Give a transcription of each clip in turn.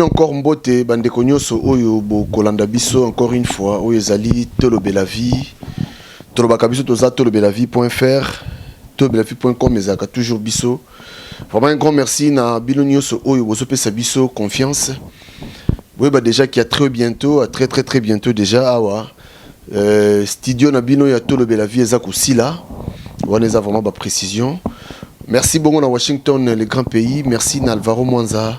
Encore mbote bandeko nyonso oyo bo kolanda biso encore une fois oyo ezali tolobela vie tolobaka biso toza tolobelavie.fr tolobelavie.com ezaka toujours biso. Vraiment un grand merci na bino nyonso oyo bozopesa biso confiance. Oui bah déjà qui a très bientôt, à très bientôt déjà awa studio na bino ya tolobela vie eza kusila. On a vraiment ba précision. Merci beaucoup à Washington, les grands pays. Merci à Alvaro Mwanza.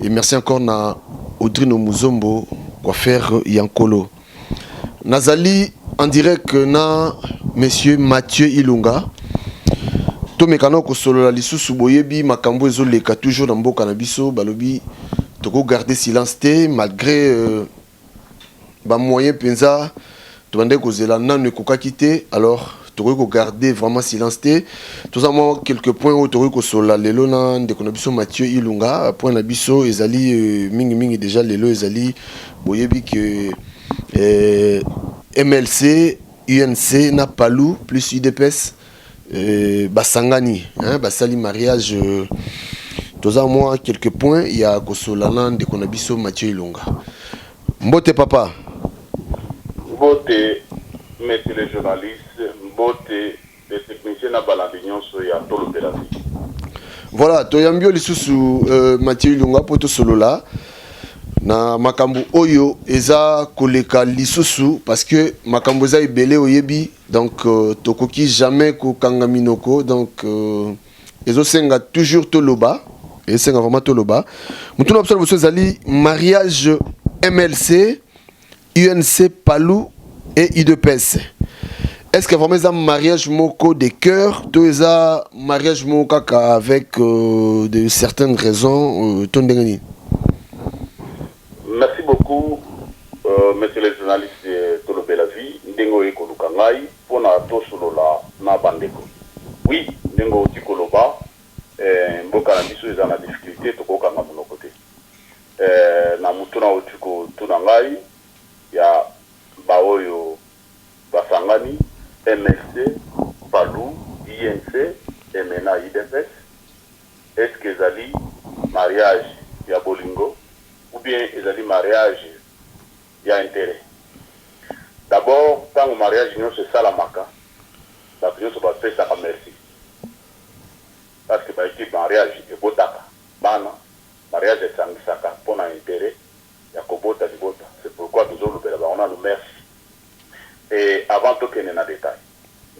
Et merci encore à Audrino Muzombo, coiffeur Yankolo. Nazali en direct na monsieur Mathieu Ilunga. To mekano ko solo la lisusu boyebi makambo ezoleka toujours na mboka na biso balobi toko garder silence te malgré ba moyen penza to bande ko zela nanu ko kite alors Toriko garder vraiment silence té. Tout avant quelques points où Toriko sola lelo na de konabiso Mathieu Ilunga point nabiso ezali mingi déjà lelo ezali boyebi que MLC UNC na Palou plus UDPS basangani hein basali mariage tout avant quelques points il y a kosola de konabiso Mathieu Ilunga. Mbote papa. Mbote messieurs les journalistes. Les techniciens na balandignon so ya tolobela vie. Voilà, toyambio lisusu Mathieu Ilunga poto solo là na makambo oyo eza koleka lisusu parce que makambo eza ebele oyebi donc tokoki jamais ko kanga minoko donc ezo senga toujours toloba et senga vraiment toloba mutuna absolu boso zali mariage MLC UNC Palou et UDPS. Est-ce que vraiment un mariage moko de cœur, tout ça mariage moko avec de certaines raisons Merci beaucoup, messieurs les journalistes de Tolobela Vie. Ndengo Ekolukangai pour na to solo la na bandeko. Oui, ndengo tikoloba mboka na biso eza na difficulté tokoka na mono côté. Na mutuna otiko tunangai ya baoyo basangani MSC, Palou, INC, MNA, IDPS. Est-ce que zali mariage ya bolingo ou bien zali mariage ya intérêt? D'abord, quand le mariage c'est ça la maca, la prière se va faire ça merci. Parce que bah équipe mariage est botaka, bana mariage est sangisaka pour un intérêt, ya kobota di bota. C'est pourquoi nous avons le on a le merci. Et avant tout qu'il y ait un détail,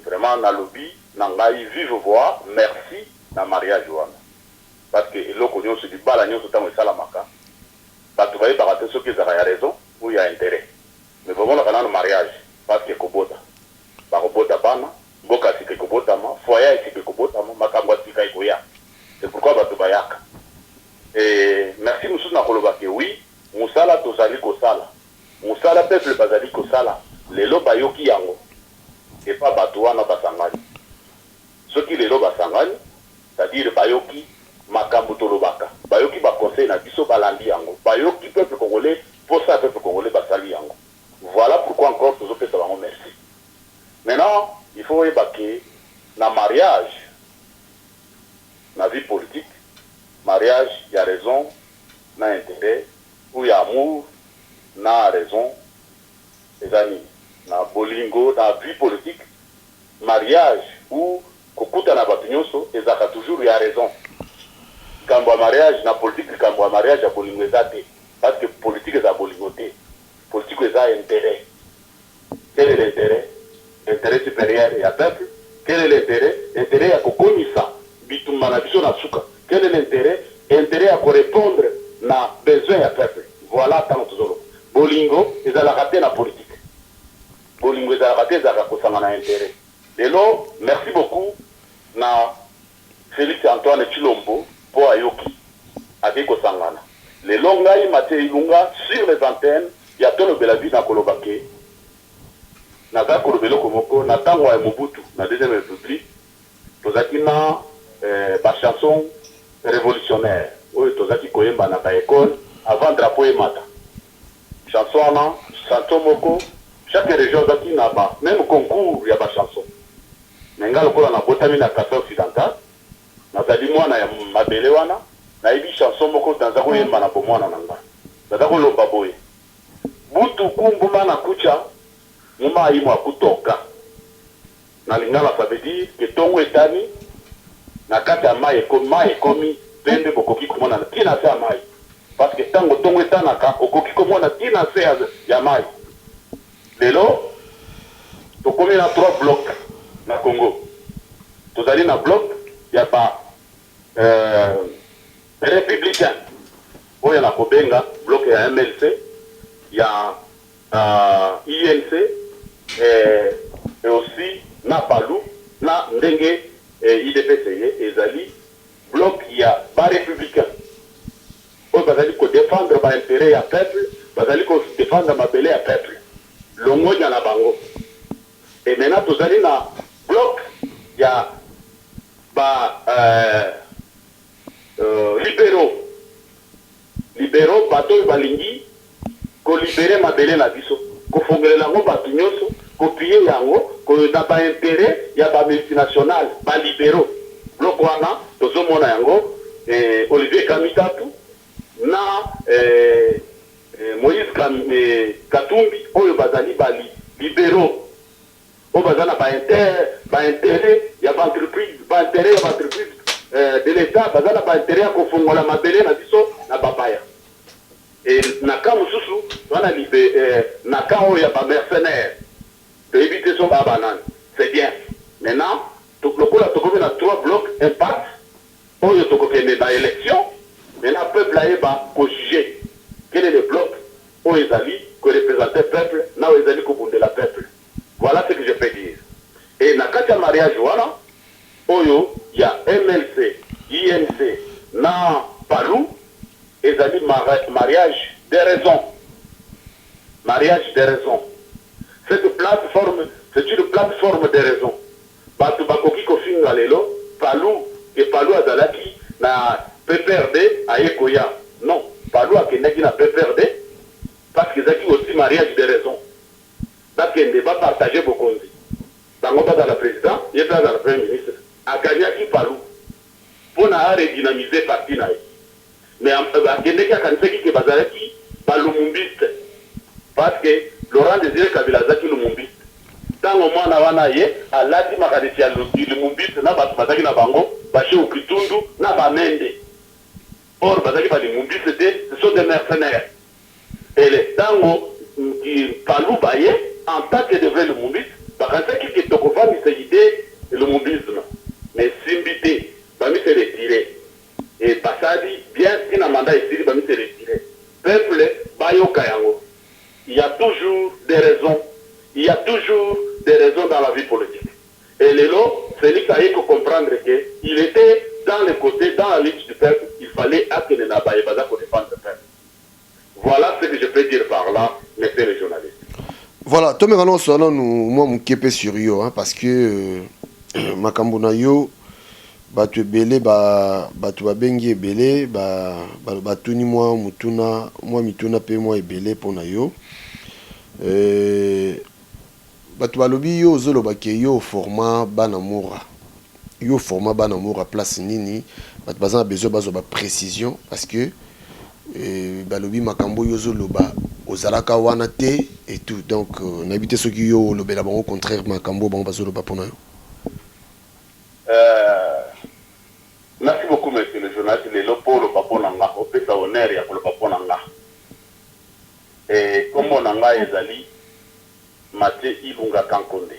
vraiment dans le lobby, nangai vive voix, merci dans mariage wana. Parce que l'autre on se dit pas la nuit tout le temps salamaka. Parce que vous voyez par rapport à ceux qui ont raison ou il y a intérêt. Mais vraiment on a un mariage parce que kobota, par kobota bana, boka si que kobota ma, foyer si que kobota ma, makangwa si que koya. C'est pourquoi batu bayaka. Et merci monsieur na koloba que oui, musala tozali kosala, musala peuple bazali kosala. Les lots bayoki yango et pas batouana basangani. Ce qui les lots basangani, c'est-à-dire bayoki makambo tolobaka. Bayoki ba conseil na biso balandi yango. Bayoki peuple congolais pour ça peuple congolais basali yango. Voilà pourquoi encore toujours que ça va merci. Maintenant, il faut évacuer na mariage, na vie politique, mariage, il y a raison, na intérêt, ou il y a amour, na raison, les amis. Na bolingo, na vie politique, mariage ou kokuta na batunyoso, ezaka toujours ya raison. Kambo a mariage na politique, kambo a mariage a bolingo ezate. Parce que politique est à bolingoté. Politique est à intérêt. Quel est l'intérêt? L'intérêt supérieur et à peuple. Quel est l'intérêt? L'intérêt à kokonisa. Bitumba na biso na suka. Quel est l'intérêt? Intérêt à répondre na besoin à peuple. Voilà tant toujours. Bolingo est à la rater na politique. Bolingo za raté za kosanga na intérêt. Lelo, merci beaucoup na Félix Antoine Chilombo pour ayoki avec kosangana. Lelo ngai Mathieu Ilunga sur les antennes, ya tolobela vie na kolobake. Na ka kolobelo komoko na tango ya Mobutu na deuxième république. Tozaki na ba chanson révolutionnaire. Oyo tozaki koyemba na ba école avant drapeau emata. Chanson na Santo Moko. Chaque région a même concours, il y a des chansons. Mais quand on a botami na Casa occidentale, na zali mwana ya mabele wana, na ibi chanson moko tanza ko yemba na bomwana nanga. Tazako lo baboy. Butu kumbuma na kucha, muma imo akutoka. Na lingala ça veut dire que tongo etani, na kata mai komi, pende bokoki komona na tina se mai. Parce que tango tongo etanaka, okoki komona tina se ya mai. Lelo, tokomi na 3 blocs na Congo. Tozali na bloc, ya ba républicain. Oya na kobenga, bloc ya MLC, ya INC, et aussi na Palou, na Ndenge, IDPCE, ezali, bloc ya ba républicain. Oya bazali ko défendre ba intérêt ya peuple, bazali ko défendre ma belé ya peuple. Longo ya na bango. Et maintenant tozali na bloc ya ba libéraux bato balingi ko libérer mabele na biso ko fongolela ngo bato nyonso ko piye yango ko na ba intérêt ya ba multinational ba libéraux bloc wana tozomona yango Olivier Kamitatu na Moïse Katumbi oyo bazali ba libéraux o bazana ba intérêt ya ba entreprise de l'État bazana ba intérêt ya kofongola mabele na biso na babaya et naka mususu wana naka oyo ya ba mercenaires de éviter son babanane c'est bien maintenant lokola tokomi na 3 blocs impact oyo tokokende na élection maintenant peuple ayeba ko juger quel est le bloc oyo ezali ko représenter peuple na oyo ezali kobundela peuple. Voilà ce que je peux dire. Et na kati ya mariage wana oyo ya MLC, INC, na Palou, ezali mariage des raisons. Mariage des raisons. Cette plateforme, c'est une plateforme des raisons. Batu bakoki kofinga lelo, Palou, et Palou azalaki na PPRD ayekoya. Non, Palou akendaki na PPRD parce que ezaki aussi mariage des raisons. Donc, il ne va pas partager beaucoup de choses. Dans le président, il est dans le premier ministre. A gagné qui parle pour redynamiser le parti. Mais il y a qui est lumumbiste. Parce que Laurent Désiré Kabila est lumumbiste. Tant au moins, on a dit que lumumbiste n'a pas de bango, baché au Kitundu, n'a pas mende. Or, les lumumbistes, ce sont des mercenaires. Et les tango qui parlent en tant que devrait le mumbiste, parce que qui est au couvent, c'est l'idée de le mumbisme. Mais Simbité, Bami s'est retiré. Et Bassadi, bien si un mandat est tiré, Bami s'est retiré. Peuple, Bayo Kayango. Il y a toujours des raisons. Il y a toujours des raisons dans la vie politique. Et Lélo, c'est lui qui a eu comprendre qu'il était dans le côté, dans la lutte du peuple, il fallait accueillir la Baye Baza pour défendre le peuple. Voilà ce que je peux dire par là, messieurs les journalistes. Voilà, toi, maintenant, moi, mon képé sur yo, hein, parce que makambo na yo, batu ebele, batu babengi ebele, batuni moi mituna pe moi ebele pona yo. Batu balobi yo zoloba ke yo format banamura. Yo format banamura place nini, batu bazana besoin bazo ba précision parce que balobi makambo yo zoloba ozalaka wana te et tout donc n'habite ceux qui yo lobela bango au contraire makambo bango bazoloba pona yo. Merci beaucoup monsieur le journaliste le polo papona nga opesa honneur ya ko papona nga et comme on nga ezali Mathieu Ilunga Kankonde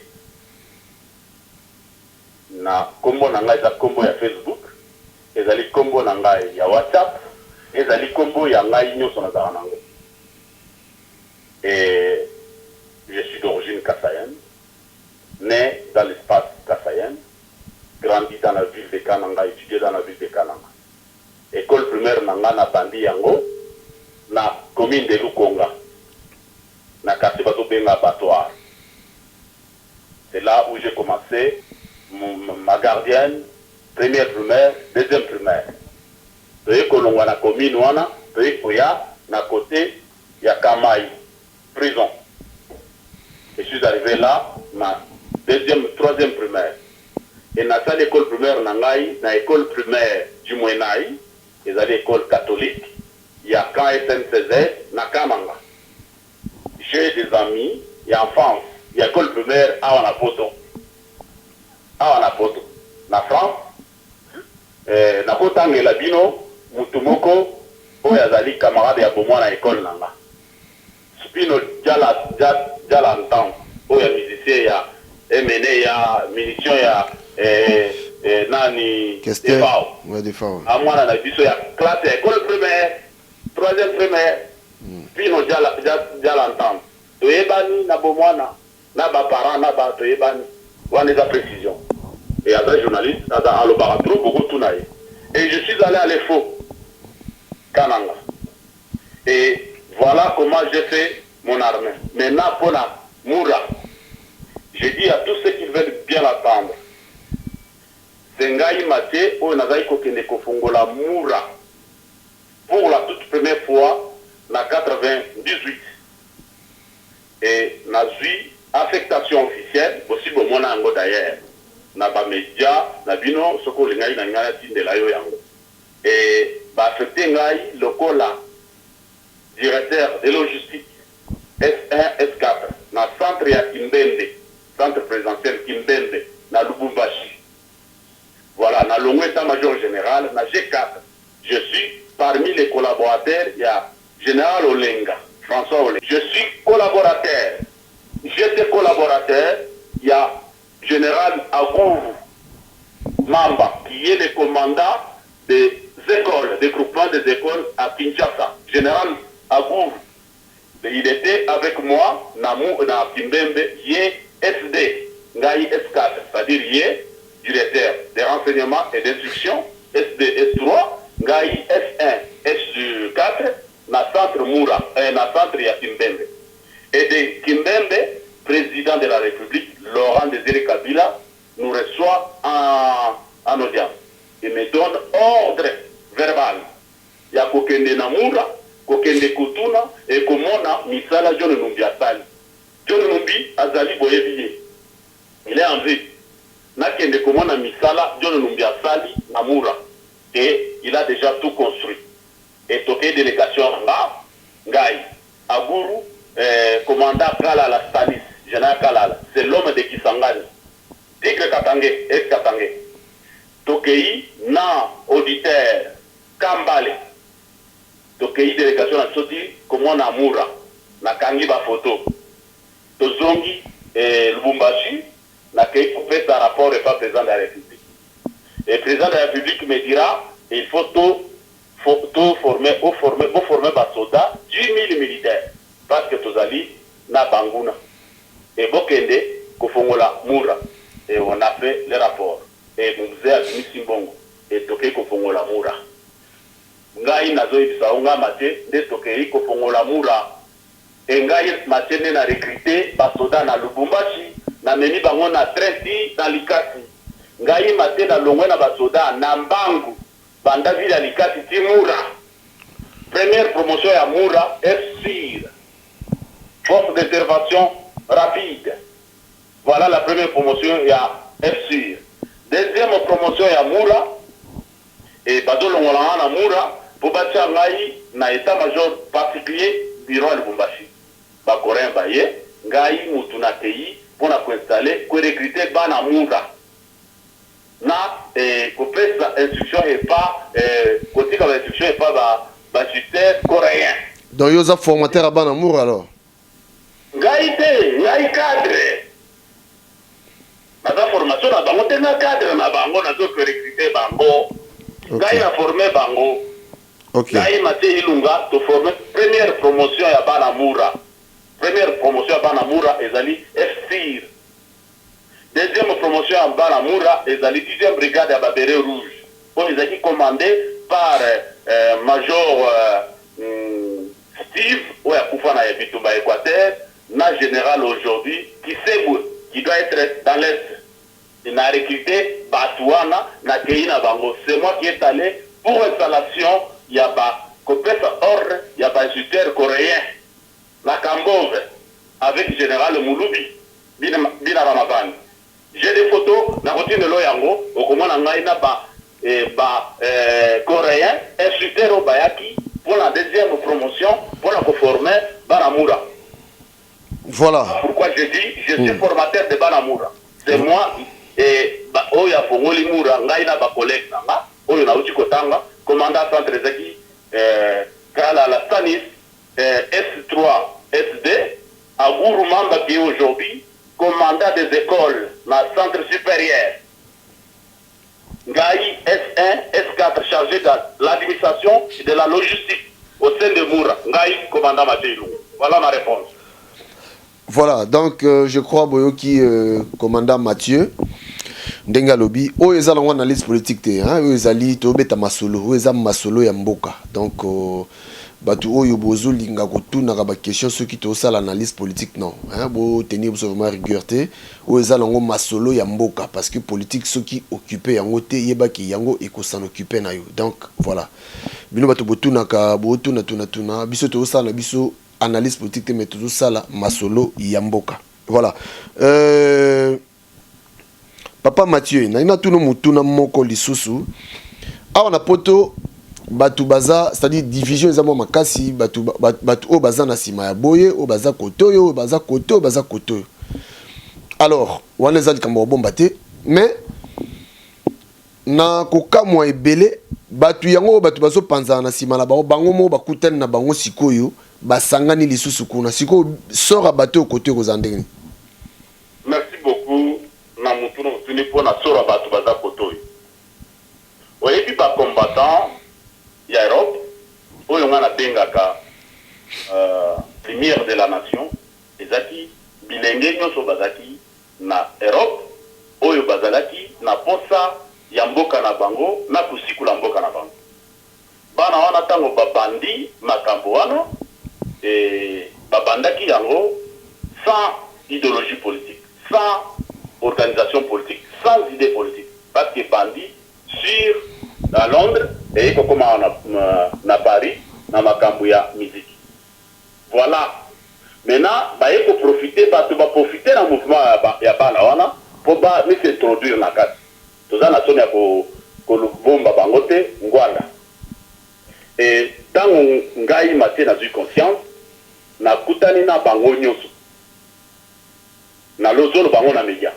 na kombo na nga eza kombo ya Facebook ezali kombo na nga ya WhatsApp ezali kombo ya ngai nyonso na zala nango. Et je suis d'origine kassaïenne, né dans l'espace kassaïen, grandi dans la ville de Kananga, étudié dans la ville de Kananga. École primaire nanga na bandi yango na commune de Lukonga, na quartier bato benga Batoir. C'est là où j'ai commencé ma gardienne, première primaire, deuxième primaire. Toye kolongwa na commune wana, toye koya na côté ya Kamai, prison. Et je suis arrivé là, ma troisième primaire. Et dans cette école primaire, dans l'école primaire du Mouenaï, ils avaient l'école catholique, il y a quand SNCZ, Nakamanga. J'ai des amis, il y a en France, il y a école primaire à Wanapoto. À Wanapoto. Na France, na Kotange Labino, Mutumoko, Oyazali, camarade ya Bomwa na école nanga. Spino, Djala Ntan, Oya musicien ya, MNE ya, munition ya, Nani, Defao. Ouais, Defao. À moi, na biso ya classe école primaire, troisième primaire, Spino, Djala Ntan. Toyebani, na Bomwana, na ba parents, na ba Toyebani, on est à précision. Et après journaliste, à l'Obaratro, beaucoup tout naïe. Et je suis allé à l'EFO, Kananga. Et voilà comment j'ai fait mon armée. Maintenant, pour la Moura, j'ai dit à tous ceux qui veulent bien l'attendre, Sengai Mate, ou Nazaï Kokene Kofongola Moura, pour la toute première fois, na 98. Et Nazui, affectation officielle, possible au monde d'ailleurs. Na ba média, na bino, soko lingai na ngana tindela yo yango. Et ba affecté ngai lokola directeur de logistique S1, S4, na centre ya Kimbende, centre présidentiel Kimbende, na Lubumbashi. Voilà, na longo état-major général, na G4. Je suis parmi les collaborateurs, il y a Général Olenga, François Olenga. Je suis collaborateur. J'étais collaborateur, il y a Général Agourou Mamba, qui est le commandant des écoles, des groupements des écoles à Kinshasa. Général Agourou, il était avec moi, na Kimbembe, il est SD, Ngai S4, c'est-à-dire il est directeur des renseignements et d'instruction, SD S3, Ngai S1, S4, na centre Moura, na centre ya Kimbembe. Et de Kimbembe, président de la République, Laurent Désiré Kabila, nous reçoit en audience. Il me donne ordre verbal. Il y a Kokende Namura, Kokende Kutuna, et Komona, Misala John Numbi Asali. John Numbi Azali Boyebiye. Il est en vie. Nakende Komona Misala John Numbi Asali Namura. Et il a déjà tout construit. Et toqué délégation Ngai, Aguru, commandant Kalala Stanis. Général Kalala, c'est l'homme de Kisangani. Tigre Katangé, ex-Katangé. Tokei, na auditeur, Kambale. Tokei, délégation à Soti, comment na Moura, na Kangi ba photo. Tozongi, Lubumbashi, na Kei pour faire sa rapport et pas président de la République. Et le président de la République me dira, il faut tout former, vous former ba soda, 10 000 militaires. Parce que Tozali, na Banguna. Et Bokende, Kofongola, Moura. Et on a fait le rapport. Et Mouzé a fini Simbongo. Et Toké Kofongola, Moura. Ngai Nazoï Saonga Mate, de Toké Kofongola, Moura. Et Ngai Mate n'a recruté Basoda na Lubumbashi, na Meni Bango na Trenti, na Likasi. Ngai Mate na Longwe na Basoda, na Mbangu, Bandaville à Likasi, ti Moura. Première promotion à Moura, FSIR. Force d'intervention rapide. Voilà la première promotion, il y a FSIR. Deuxième promotion, il y a Moura. Et Bado Longolanga na Moura, pour bâtir Ngai, na état-major particulier, bureau à Lubumbashi. Bakorin Baye, Ngai Mutuna Tei, pour installer, pour recruter Bana Moura. Na, côté instruction et pas, côté comme instruction et pas, bâtisseur coréen. Donc, il y a un formateur à Bana Moura alors. Ngai cadre. La formation na bango te na cadre na bango na zo recruter bango. Ngai na formé bango. OK. Ngai Mate Ilunga to formé première promotion ya Bana Moura. Première promotion ya Bana Moura ezali FSIR. Deuxième promotion ya Bana Moura ezali 10e brigade ya Babere Rouge. On les a dit commandé par Major Steve Ouakoufa na Bitumba Équateur. Na général aujourd'hui qui doit être dans l'Est. Il a recruté Batouana, na Keina Bango. C'est moi qui est allé pour installation. Il y a pas ordre, il y a pas instructeur coréen. La Kambove, avec le général Mouloubi, Bina Ramaban. J'ai des photos, na routine de l'Oyango, au comment on a pas coréen, instructeur au Bayaki, pour la deuxième promotion, pour la former Banamoura. Voilà. Pourquoi je dis, je suis formateur de Banamoura. C'est moi, et Oya Fongoli Moura, Ngaïna Bakolek Nanga, Oya Nauchi Kotanga, commandant centre Zaki, Kala la Stanis, S3, SD, Agourou Mamba qui est aujourd'hui commandant des écoles dans le centre supérieur. Ngaï S1, S4 chargé de l'administration et de la logistique au sein de Moura. Ngaï commandant Mathieu. Voilà ma réponse. Voilà, donc je crois Boyoki commandant Mathieu Ndenga Lobi, o ezala ngwa analyse politique te, hein, o ezali to beta masolo, o ezala masolo ya mboka. Donc batu oyo bozo linga kotuna ka ba question ceux qui to sala analyse politique non, hein, bo tenir vraiment rigueur te, o ezala ngo masolo ya mboka parce que politique ceux qui occupé yango te yeba ki yango eko s'en occuper na yo. Donc voilà. Bino batu botuna ka botuna tuna biso to sala biso analyse politique te mais to sala masolo ya mboka. Voilà. Papa Mathieu, na tuno mutuna moko lisusu. Awa na poto batu baza, c'est-à-dire division ezamo makasi batu o baza na sima ya boye, o baza kotoyo, o baza koto, o baza kotoyo. Alors, wana ezali kambo bomba te, mais na kokamwa ebele batu yango batu bazo panza na sima na bango mo bakutani na bango sikoyo basangani lisusu kuna. Sikoyo sora bato kotoyo kozandeni. Merci beaucoup. Na mutuno tuni pona sora batu baza kotoyo. Oyebi ba combattant ya Europe oyo ngana bengaka lumière de la nation ezaki bilenge nyonso bazaki na Europe oyo bazalaki na posa ya mboka na bango na kusikula mboka na bango. Bana wana tango babandi makambo wana babandaki yango sans idéologie politique, sans organisation politique, sans idée politique. Parce que bandi sur à Londres et comme na Paris, na makambo ya musique. Voilà. Maintenant, bah il faut profiter, bah tu vas profiter d'un mouvement ya bana wana pour bah mais s'introduire na carte. Tout ça na sonne ya ko bomba bangote ngwala. Et dans ngai maté na eu conscience na kutani na bango nyoso. Na lozolo bango na media.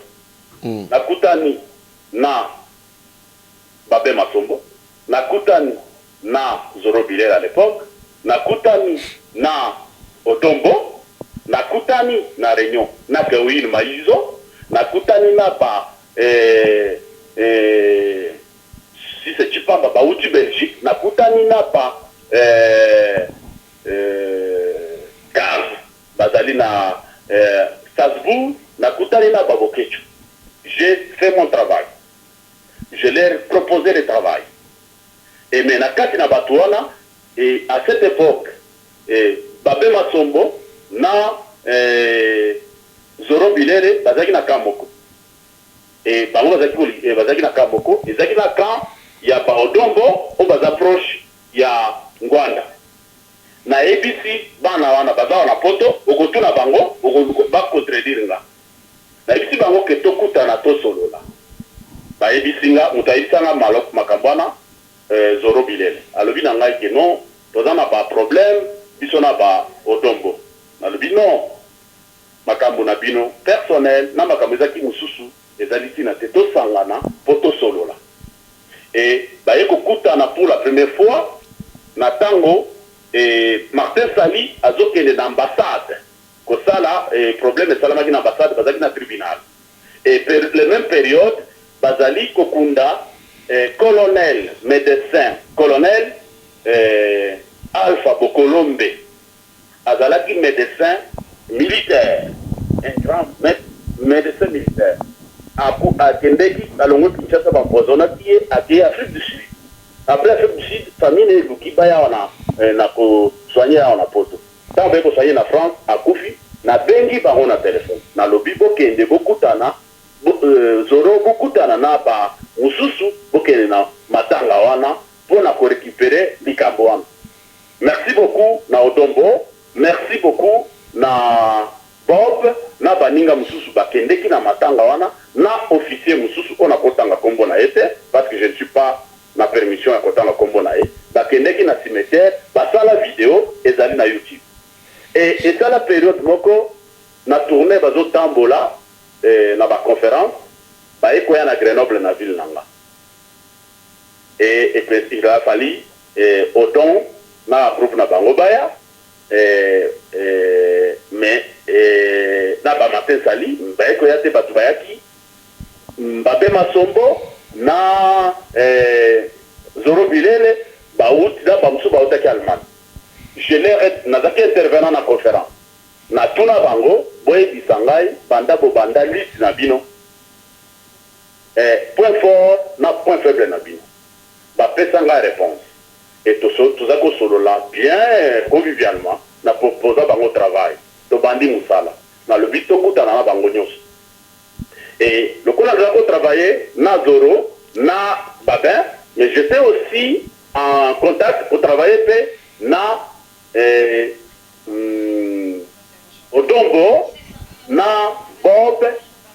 Na kutani na Babé Masombo, na kutani na Zoro Bilel à l'époque, na kutani na Otombo, na kutani na Réunion, na Kewin Maïzo, na kutani na ba si c'est Chipamba ba Outi Belgique, na kutani na ba Gaz, bazali na Strasbourg, na kutani na Babokecho. J'ai fait mon travail. Je leur proposé le travail. Et maintenant, quand il y a Batouana, et à cette époque, Babé Masombo, na Zoro Bilere, Bazaki na Kamoko. Et Bango Bazaki na Kamoko, et Zaki na Kam, il y a Baodombo, on va approcher, il y a Ngwanda. Na ABC, Bana Wana, Baza na Poto, Ogotu na Bango, Ogotu ba contredire nga. Na ABC Bango ke tokuta na to solo la. Ba ebisinga mutaisanga malok makambana Zoro Bilele alobi na ngai ke non tozana ba problème biso na ba Odombo alobi non makambo na bino personnel na makambo ezaki mususu ezali tina te tosangana po tosolola et ba ekokutana pour la première fois na tango Martin Sali azokende na ambassade kosala problème esalamaki na ambassade bazaki na tribunal et pour la même période Bazali Kokunda, colonel, médecin, colonel Alpha Bokolombe, Azalaki médecin militaire, un grand médecin militaire. À Kendeki, à Longo Kinshasa, Bamboisona, qui est à Afrique du Sud. Après Afrique du Sud, famille est Lukibaya, on a soigné en Apoto. Tant que soigné en France, à Koufi, na Bengi, on a téléphone. Na Lobi Bokende, Bokutana. Zoro bokutana na ba mususu bokele na matanga wana pour na récupérer likambo wana. Merci beaucoup na Odombo, merci beaucoup na Bob na baninga mususu bakendeki na matanga wana na officier mususu on a kotanga kombo na ete parce que je ne suis pas na permission ya kotanga kombo na ye bakendeki na cimetière basala vidéo ezali na YouTube et ça la période moko na tournée bazotambola na baconférence baekoya na Grenoble na ville nanga et il a fallu autant na groupe na bango baya mais na ba matin sali baekoya te batu bayaki Mbappé Masombo na Zoro Bilele baouti da bamsu baouta ki Allemagne. Je l'ai nazaki intervenant na conférence. Na tuna bango boye bisangai banda bo banda liste na bino. Point fort na point faible na bino. Bappé sanga réponse. Et tout ça ko solo là bien convivialement na proposa bango travail. To bandi musala. Na le but to kuta na bango nyos. Et le coup, on a travaillé na Zoro, na Babin, mais j'étais aussi en contact pour travailler na Odombo, na Bob,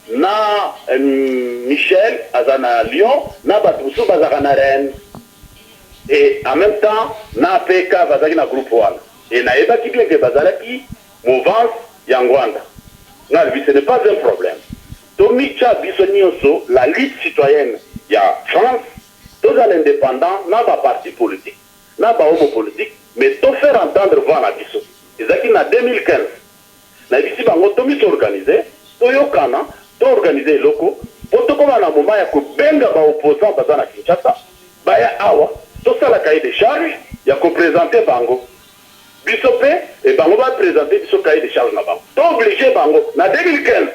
na Michel, Azana Lyon, na Batoussou, Bazarana Rennes. Et en même temps, na PK, Bazaki na groupe One. Et na Eba Kibleke Bazaraki, Mouvance, Yangwanda. Ce n'est pas un problème. Tomicha Bissonioso, la lutte citoyenne, il y a France, tous les indépendants, n'a pas parti politique, n'a pas homo politique, mais tout faire entendre voir la Bisso. Et ça qui en 2015, la Bissi Bango, Tomi s'organisé, Toyokana, to organisé locaux, pour tout comme à un moment, il y a que Benga va opposant à Kinshasa, Baya Awa, tout ça la cahier de charge, il y a que présenter Bango. Bissopé, et Bango va présenter Bisso cahier de charge là-bas. Tout obligé Bango, en 2015.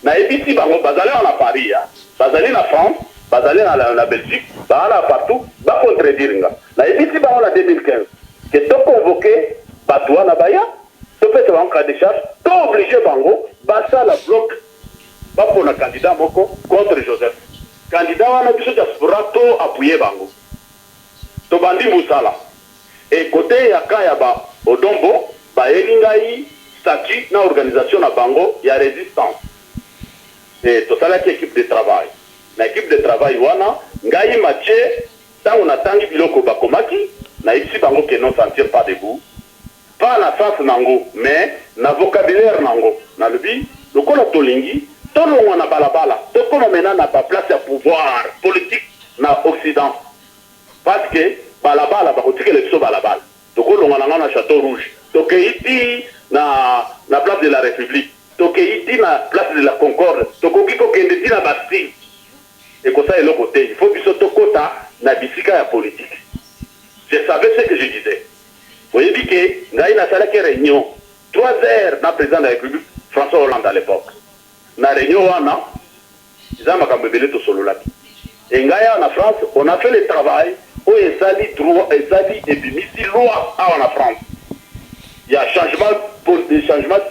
Na ebiti bango bazali en Paris, bazali na France, bazali na Belgique, bazali partout, ba contredire nga. Na ebiti bango na 2015. Que to convoqué batwa na baya, to fait en cas de charge, to obligé bango, basa la bloc, ba pour un candidat moko contre Joseph. Candidat wana biso diaspora to appuyer bango. To bandi musala. Et côté ya kaya ba Odombo, ba elingai statut na organisation na bango ya résistance. Et tout ça là qui équipe de travail. L'équipe de travail wana ngai matché tant on attend biloko bakomaki na ici bango que non sentir pas debout. Pas la sens nango mais na vocabulaire nango. Na lebi lokola tolingi tolo wana balabala. To comme maintenant na pas place à pouvoir politique na occident. Parce que balabala ba kotike le biso balabala. To ko longa na château rouge. To keiti na place de la République. Tokeiti na place de la Concorde, tokokiko kendeti na Bastille. Et comme ça, il côté, il faut que ce tokota na bisika ya politique. Je savais ce que je disais. Vous voyez que Ngaï na salle qui réunion 3 heures na président de la République François Hollande à l'époque. Na réunion wana, ils ont makambebele to solo laki. Et Ngaï en France, on a fait le travail où ezali droit, ezali ebimisi loi en France. Il y a changement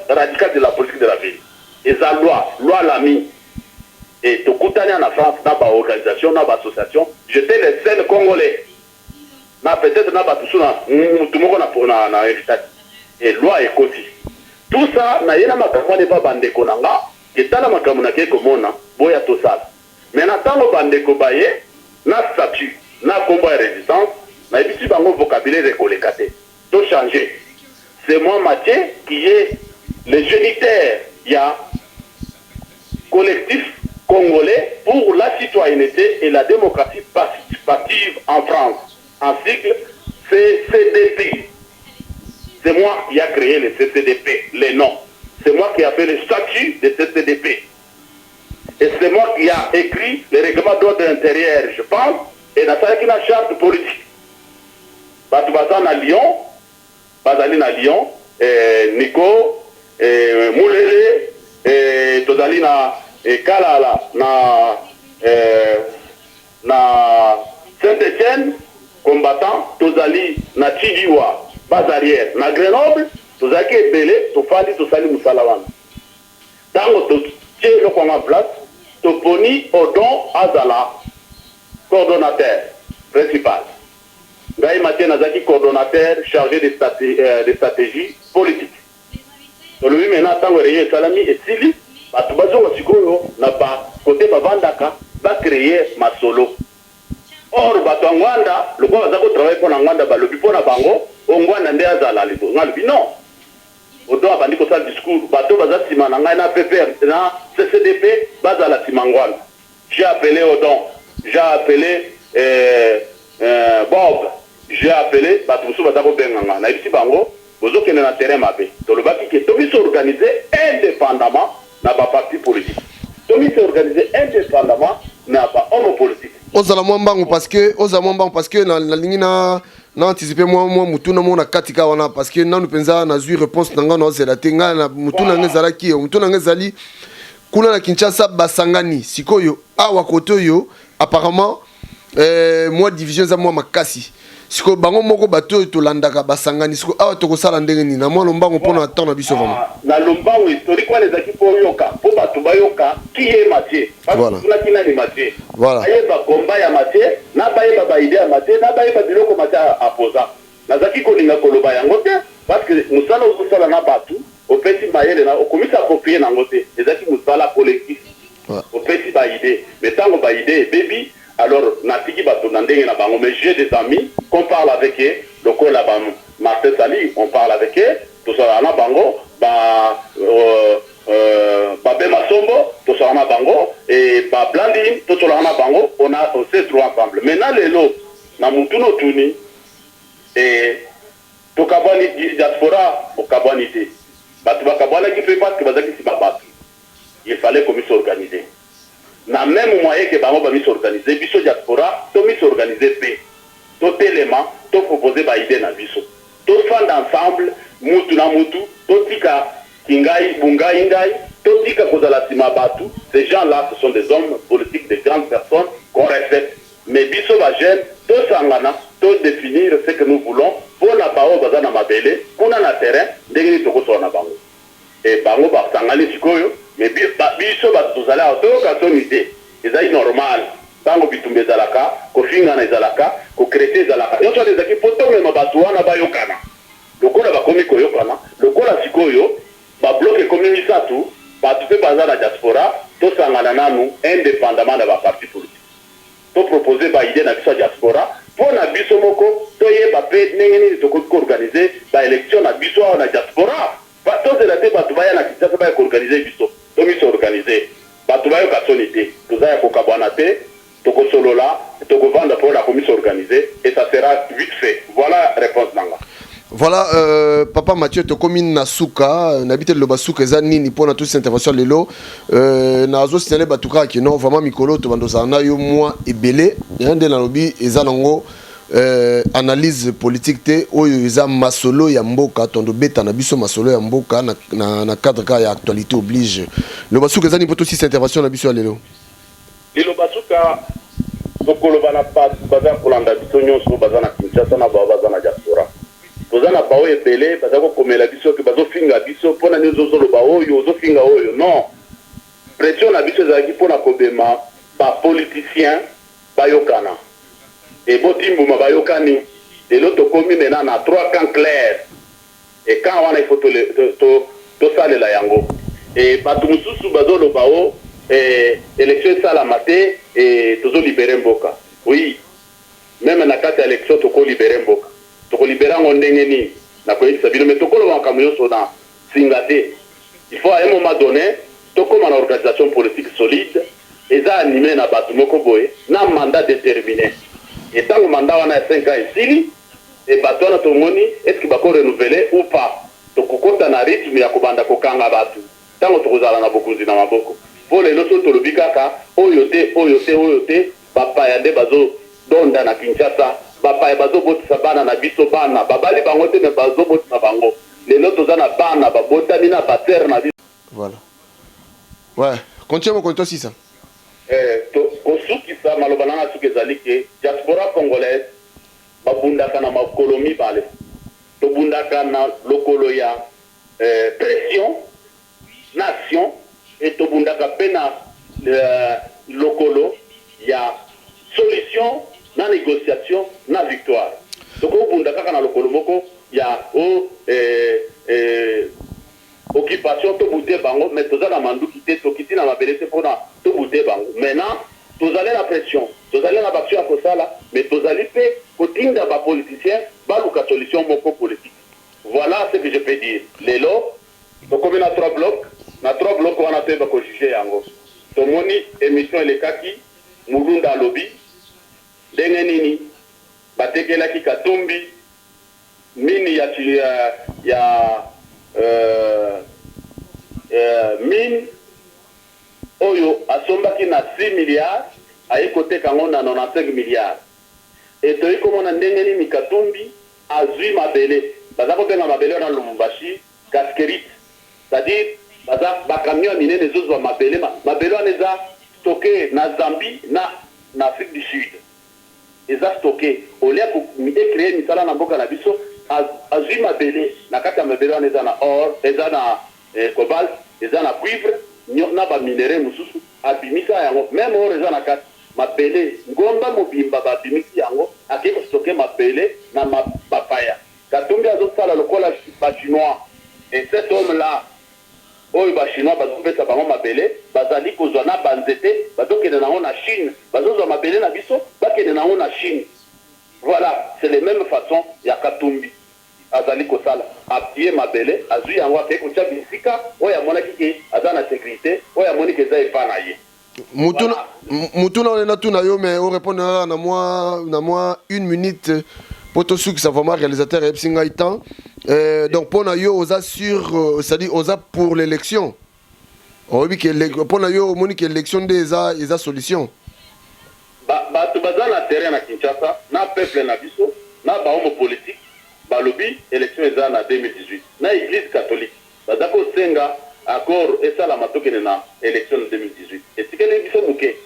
radical de la politique de la ville. Et ça loi l'a mis. Et tout le temps en France, dans une organisation, dans une association, j'étais le seul Congolais. Peut-être dans tout le monde a héritage. Et loi est côté. Tout ça, n'a rien à ma pas bandé konanga, qui est à la makamuna qui est comme on a, boya tout ça. Mais n'attend le bandé kobaye, n'a statut, n'a combat et résistance, n'a pas si bango vocabulaire récolté. Tout changer. C'est moi, Mathieu, qui est le géniteur. Il y a collectif congolais pour la citoyenneté et la démocratie participative en France. En cycle CCDP. C'est moi qui a créé le CCDP, les noms. C'est moi qui a fait le statut de CCDP. Et c'est moi qui a écrit le règlement d'ordre intérieur, je pense, et dans la charte politique. Batoubasan à Lyon, Bazali na Lyon, Nico, Moulele, Tozali na Kalala, na Saint-Etienne, combattant, Tozali na Chidiwa, Bazarière, na Grenoble, Tozaki Ebele, Tofali, Tosali Moussalawan. Tango Tozali en place, Toponi Odon Azala, coordonnateur principal. Gaï Mathieu Nazaki, coordonnateur chargé des stratégies politiques. Donc lui maintenant, tant que Salami et Sili, Batubazo Wasikoyo n'a pas côté Bavandaka, va créer ma solo. or bato ya ngwanda lokola baza kotravaille mpo na ngwanda balobi mpo na bango ongwanda nde azala leto nga lobi non odo abandi kosala discours bato baza nsima na ngai na ppr na ccdp bazala nsima ngwanda. J'ai appelé Odon, j'ai appelé Bob, j'ai appelé bato mosusu baza kobenganga na yebisi bango bozokende na terrain mabe tolobaki ke tomi s'organiser indépendamment na baparti politique, tomi s'organiser indépendamment na bahomme politique. Ozala mwambangu parce que na lingi na anticiper moi mutuna mona katika wana parce que nanu penza na zui réponse nanga na zela tenga na mutuna ngezala ki mutuna ngezali kuna na Kinshasa basangani sikoyo awa koto yo apparemment moi division za moi makasi siko bango moko bato to landaka basangani siko awa to kosala ndenge ni na moi lombango pona temps na biso vraiment na lombango historique wana ezaki po yoka po bato bayoka qui est Mathieu parce que tuna kina ni Mathieu voilà ayeba komba ya Mathieu na bayeba ba idée ya Mathieu na bayeba biloko Mathieu aposa nazaki kolinga koloba yango te parce que musala osala na bato opesi mayele na okomisa copier nango te ezaki musala collectif opesi ba idée mais tango ba idée baby alors natiki bato na ndenge na bango mais j'ai des amis qu'on parle avec eux lokola ba Martin Sali on parle avec eux tout ça na bango ba Bema Sombo tout ça na bango et ba Blandine tout ça na bango on s'est trouvé ensemble maintenant les lots na mutuno tuni et to kabani diaspora au kabanité bato bakabwana qui fait parce que bazaki si babatu il fallait qu'on s'organiser na même moyen que bango ba s'organiser biso diaspora to s'organiser pe to télément to proposer ba idée na biso to fand ensemble mutu na mutu to tika kingai bungai ngai to tika kozala sima batu. Ces gens là ce sont des hommes politiques, des grandes personnes qu'on respecte mais biso ba jeune to sangana to définir ce que nous voulons pour la bao baza na mabele kuna na terrain ndenge ni toko na bango et bango ba sangani sikoyo mais biso ba tozala otoka tonité ezali normal bango bitumbe zalaka ko finga na zalaka ko créer zalaka yo so les équipes poto me mabatu wana ba yokana lokola ba komi ko yokana lokola sikoyo ba bloquer komi misatu ba tupe baza na diaspora to sangana nanu indépendamment de ba parti politique to proposer ba idée na biso diaspora pour na biso moko to yeba pe ndenge nini to ko organiser ba élection na biso na diaspora ba to zela te ba to baya na Kinshasa ba ko organiser biso to mi so organiser ba to bayo ka sonité to za ya ko kabwana te to ko solola to ko vendre pour la commission organisée et ça sera vite fait. Voilà réponse nanga. Voilà, papa Mathieu, tu comme na souka, n'habite le basuka ezani ni pona toute cette intervention lelo. Na zo signaler batuka ki non vraiment mikolo to bando sana yo moi ebele, yande na lobi ezanango analyse politique te oyo eza masolo ya mboka tondo beta na biso masolo ya mboka na cadre ka ya actualité oblige. Le basuka ezani poto toute cette intervention na biso lelo. Le basuka tokolo bana pas baza kolanda biso nyonso baza na Kinshasa na baza na diaspora. Tozana bao ebele bazako komela biso ke bazo finga biso pona nyozo zolo ba oyo zo finga oyo non pression na biso ezaki pona kobema ba politicien bayokana et botimbu mabayokani et l'autre commune maintenant na trois camps clairs et quand on a il faut to sale la yango et batu mususu bazolo bao élection sala maté et tozo libérer mboka oui même na carte élection to ko libérer mboka toko libérer ndenge ni na ko yisa bino mais toko lo bankamuyo sona singate il faut à un moment donné toko na organisation politique solide et ça animé na batu moko boye na mandat déterminé et tant que mandat wana 5 ans ici et batu na tomoni est-ce que bako renouveler ou pas toko kota na rythme ya kobanda kokanga batu tango tokozala na bokonzi na maboko pour les loso tolobikaka oyote papa ya nde bazo donda na Kinshasa bapa bazo botisa bana na biso bana babali bango te me bazo botisa bango lelo tozana bana babotani na bater na biso. Voilà, ouais, continue mon aussi ça to kosuki sa malobana na suki zalike diaspora congolaise babundaka na makolo mibale to bundaka na lokolo ya pression nation et to bundaka pena lokolo ya solution na négociation na victoire donc au bunda kaka na lokolo moko ya occupation to bouté bango mais toza na manduki te to kiti na mabelete pona to bouté bango maintenant tozale na pression tozale na baction ya kosala mais tozali pe kotinda ba politicien baluka solution moko politique. Voilà ce que je peux dire. Lelo tokomi na 3 blocs, na 3 blocs wana te ba ko juger yango. Tomoni émission elekaki mulunda lobby ndenge nini batekelaki Katumbi mini mine oyo asombaki na 6 milliards aye koteka ngo na 95 milliards et toyi komona ndenge nini Katumbi azwi mabele baza kobenga mabele na Lubumbashi casquerite, c'est-à-dire baza bakamion minene ezozwa mabele wana eza stocké na Zambie na Afrique du Sud, eza stocké olia koecréer misala na mboka na biso azwi mabele na kati ya mabele wana eza na or, eza na cobalt, eza na cuivre na baminere mosusu abimisa yango, même or eza na kati mabele ngomba mobimba babimisi yango ake kostoke mabele na bapaya. Katumbi azosala lokola bachinois, et cet homme là oyo bachinois bazopesa bango mabele bazali kozwa na banzete bazokende nango na Chine, bazozwa mabele na biso bakende nango na Chine. Voilà, c'est les mêmes façons ya Katumbi azali kosala apie mabele azwi yango ake kotia bisika oyo amonaki ke aza na sécurité oyo amoniki eza epa na ye. Mutuna on est tout na yo mais on répond na moi 1 minute pour tout ceux qui sont vraiment réalisateur et psinga itan. Donc pour na yo osa sur c'est-à-dire osa pour l'élection. On dit que pour na yo monique élection des a solution. Bato baza na terrain na Kinshasa na peuple na biso na ba homo politique balobi élection eza na 2018 na église catholique baza ko senga accord esala matokene na élection de 2018 et tikele biso muke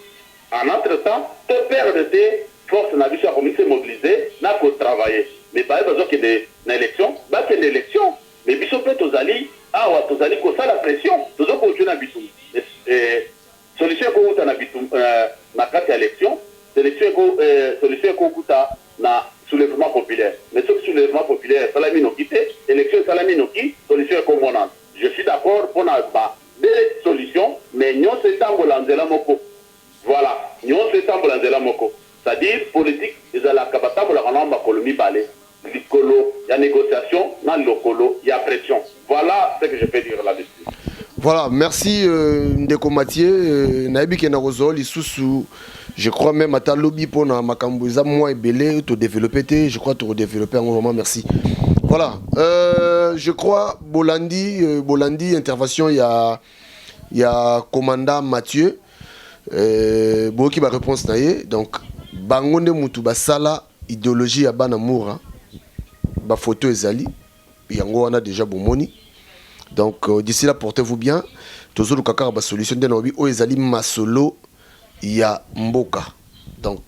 en entre-temps te perdre des forces na biso a se mobiliser na ko travailler mais ba besoin que na élection ba que l'élection mais biso peut tozali awa tozali ko sala pression tozo ko tuna biso solution ko uta na biso na kati ya élection solution ko kuta na soulèvement populaire, mais ce soulèvement populaire salami no quitté élection salami no qui solution ko monante. Je suis d'accord pour na ba des solutions mais nyo se tambola nzela moko. Voilà, nyo se tambola nzela moko, c'est-à-dire politique ezala kabatambola kana ba kolomi balé likolo ya négociation na lokolo ya pression. Voilà ce que je peux dire là-dessus. Voilà, merci Ndeko Mathieu. Naibi Kenarozo, Lisusu, je crois même à ta lobby pour Makambuza, moi et Belé, te développer, je crois te redévelopper en moment, merci. Voilà, je crois Bolandi, intervention, il y a commandant Mathieu, Boki ba réponse naie, donc Bangonde Mutuba Sala, idéologie à Banamoura, ba photo ezali, yango on a déjà bomoni. Donc d'ici là portez-vous bien. Toujours le kaka ba solution de nobi o ezali masolo ya mboka. Donc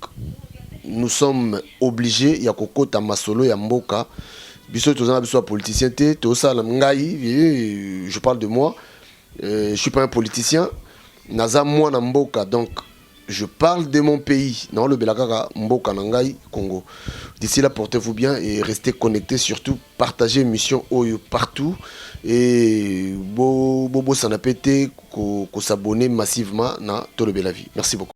nous sommes obligés ya kokota masolo ya mboka. Biso tozana biso politicien te to sala ngai, je parle de moi. Je suis pas un politicien. Naza moi na mboka, donc je parle de mon pays. Non le belakaka mboka nangai Congo. D'ici là portez-vous bien et restez connectés, surtout partagez l'émission Oyo partout et bobo s'en a pété s'abonner massivement na Tolo Belavi. Merci beaucoup.